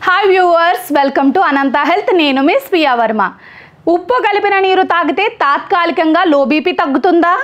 Hi viewers, welcome to Anantha health. నేను miss Priya Varma. ఉప్పు కలిపిన నీరు తాగితే తాత్కాలికంగా లో బీపీ తగ్గుతుందా?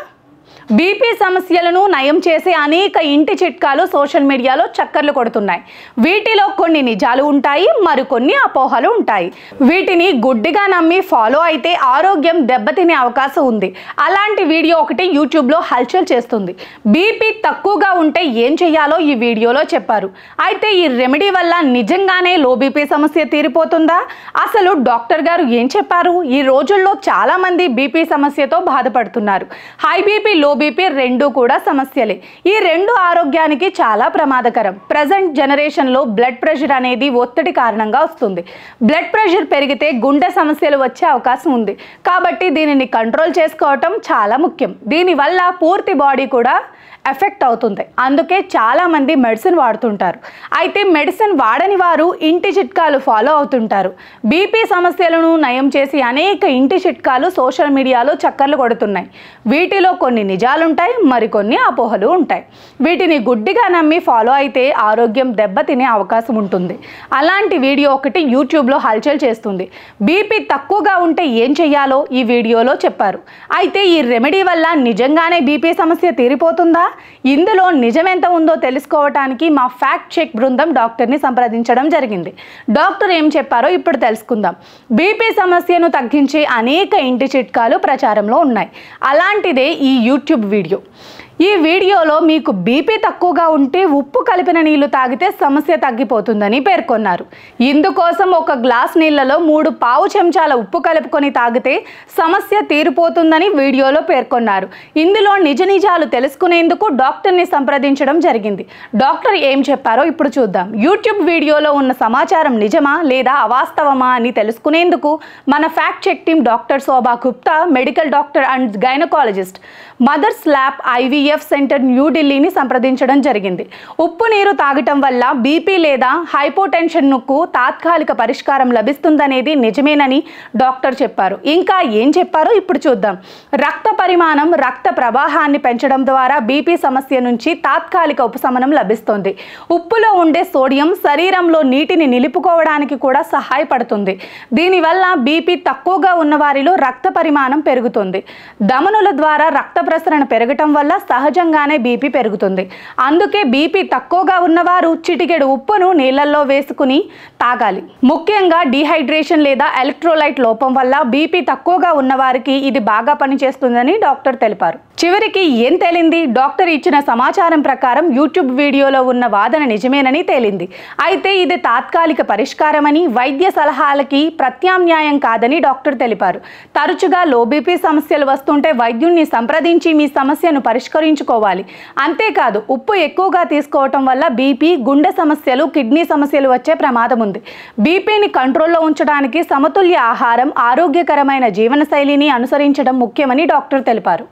బీపీ సమస్యలను నయం చేసే అనేక ఇంటి చిట్కాలు సోషల్ మీడియాలో చక్కర్లు కొడుతున్నాయి. వీటిలో కొన్ని నిజాలు ఉంటాయి, మరికొన్ని అపోహలు ఉంటాయి. వీటిని గుడ్డిగా నమ్మి ఫాలో అయితే ఆరోగ్యం దెబ్బతినే అవకాశం ఉంది. అలాంటి వీడియో ఒకటి యూట్యూబ్లో హల్చల్ చేస్తుంది. బీపీ తక్కువగా ఉంటే ఏం చేయాలో ఈ వీడియోలో చెప్పారు. అయితే ఈ రెమెడీ వల్ల నిజంగానే లో బీపీ సమస్య తీరిపోతుందా? అసలు డాక్టర్ గారు ఏం చెప్పారు? ఈ రోజుల్లో చాలా మంది బీపీ సమస్యతో బాధపడుతున్నారు. హై బీపీ, లో బీపీ రెండు కూడా సమస్యలే. ఈ రెండు ఆరోగ్యానికి చాలా ప్రమాదకరం. ప్రజెంట్ జనరేషన్లో బ్లడ్ ప్రెషర్ అనేది ఒత్తిడి కారణంగా వస్తుంది. బ్లడ్ ప్రెషర్ పెరిగితే గుండె సమస్యలు వచ్చే అవకాశం ఉంది. కాబట్టి దీనిని కంట్రోల్ చేసుకోవటం చాలా ముఖ్యం. దీనివల్ల పూర్తి బాడీ కూడా ఎఫెక్ట్ అవుతుంది. అందుకే చాలామంది మెడిసిన్ వాడుతుంటారు. అయితే మెడిసిన్ వాడని వారు ఇంటి చిట్కాలు ఫాలో అవుతుంటారు. బీపీ సమస్యలను నయం చేసి అనేక ఇంటి చిట్కాలు సోషల్ మీడియాలో చక్కర్లు కొడుతున్నాయి. వీటిలో కొన్ని నిజాలుంటాయి, మరికొన్ని అపోహలు ఉంటాయి. వీటిని గుడ్డిగా నమ్మి ఫాలో అయితే ఆరోగ్యం దెబ్బతినే అవకాశం ఉంటుంది. అలాంటి వీడియో ఒకటి యూట్యూబ్లో హల్చల్ చేస్తుంది. బీపీ తక్కువగా ఉంటే ఏం చెయ్యాలో ఈ వీడియోలో చెప్పారు. అయితే ఈ రెమెడీ వల్ల నిజంగానే బీపీ సమస్య తీరిపోతుందా? ఇందులో నిజమెంత ఉందో తెలుసుకోవటానికి మా ఫ్యాక్ట్ చెక్ బృందం డాక్టర్ని సంప్రదించడం జరిగింది. డాక్టర్ ఏం చెప్పారో ఇప్పుడు తెలుసుకుందాం. బీపీ సమస్యను తగ్గించే అనేక ఇంటి చిట్కాలు ప్రచారంలో ఉన్నాయి. అలాంటిదే ఈ యూట్యూబ్ వీడియో. ఈ వీడియోలో మీకు బీపీ తక్కువగా ఉంటే ఉప్పు కలిపిన నీళ్లు తాగితే సమస్య తగ్గిపోతుందని పేర్కొన్నారు. ఇందుకోసం ఒక గ్లాస్ నీళ్లలో 3 పావు చెంచాల ఉప్పు కలుపుకొని తాగితే సమస్య తీరిపోతుందని వీడియోలో పేర్కొన్నారు. ఇందులో నిజాలు తెలుసుకునేందుకు డాక్టర్ని సంప్రదించడం జరిగింది. డాక్టర్ ఏం చెప్పారో ఇప్పుడు చూద్దాం. యూట్యూబ్ వీడియోలో ఉన్న సమాచారం నిజమా లేదా అవాస్తవమా అని తెలుసుకునేందుకు మన fact check team doctor Shobha Gupta, medical doctor and gynaecologist, mothers lab IVF centre న్యూఢిల్లీని సంప్రదించడం జరిగింది. ఉప్పు నీరు తాగటం వల్ల బీపీ లేదా హైపోటెన్షన్కు తాత్కాలిక పరిష్కారం లభిస్తుందనేది నిజమేనని డాక్టర్ చెప్పారు. ఇంకా ఏం చెప్పారో ఇప్పుడు చూద్దాం. రక్త పరిమాణం, రక్త ప్రవాహాన్ని పెంచడం ద్వారా బీపీ సమస్య నుంచి తాత్కాలిక ఉపశమనం లభిస్తుంది. ఉప్పులో ఉండే సోడియం శరీరంలో నీటిని నిలుపుకోవడానికి కూడా సహాయపడుతుంది. దీనివల్ల బీపీ తక్కువగా ఉన్న వారిలో రక్త పరిమాణం పెరుగుతుంది. ధమనుల ద్వారా రక్త ప్రసరణ పెరగటం వల్ల సహజంగానే బీపీ పెరుగుతుంది. అందుకే బీపీ తక్కువగా ఉన్నవారు చిటికెడు ఉప్పును నీళ్లలో వేసుకుని తాగాలి. ముఖ్యంగా డీహైడ్రేషన్ లేదా ఎలక్ట్రోలైట్ లోపం వల్ల బీపీ తక్కువగా ఉన్నవారికి ఇది బాగా పనిచేస్తుందని డాక్టర్ తెలిపారు. చివరికి ఏం తేలింది? డాక్టర్ ఇచ్చిన సమాచారం ప్రకారం యూట్యూబ్ వీడియోలో ఉన్న వాదన నిజమేనని తేలింది. అయితే ఇది తాత్కాలిక పరిష్కారమని, వైద్య సలహాలకి ప్రత్యామ్నాయం కాదని డాక్టర్ తెలిపారు. తరచుగా లో బీపీ సమస్యలు వస్తుంటే వైద్యుడిని సంప్రదించి మీ సమస్యను పరిష్కరించుకోవాలి. అంతేకాదు, ఉప్పు ఎక్కువగా తీసుకోవటం వల్ల బీపీ, గుండె సమస్యలు, కిడ్నీ సమస్యలు వచ్చే ప్రమాదం ఉంది. బీపీని కంట్రోల్లో ఉంచడానికి సమతుల్య ఆహారం, ఆరోగ్యకరమైన జీవనశైలిని అనుసరించడం ముఖ్యమని డాక్టర్ తెలిపారు.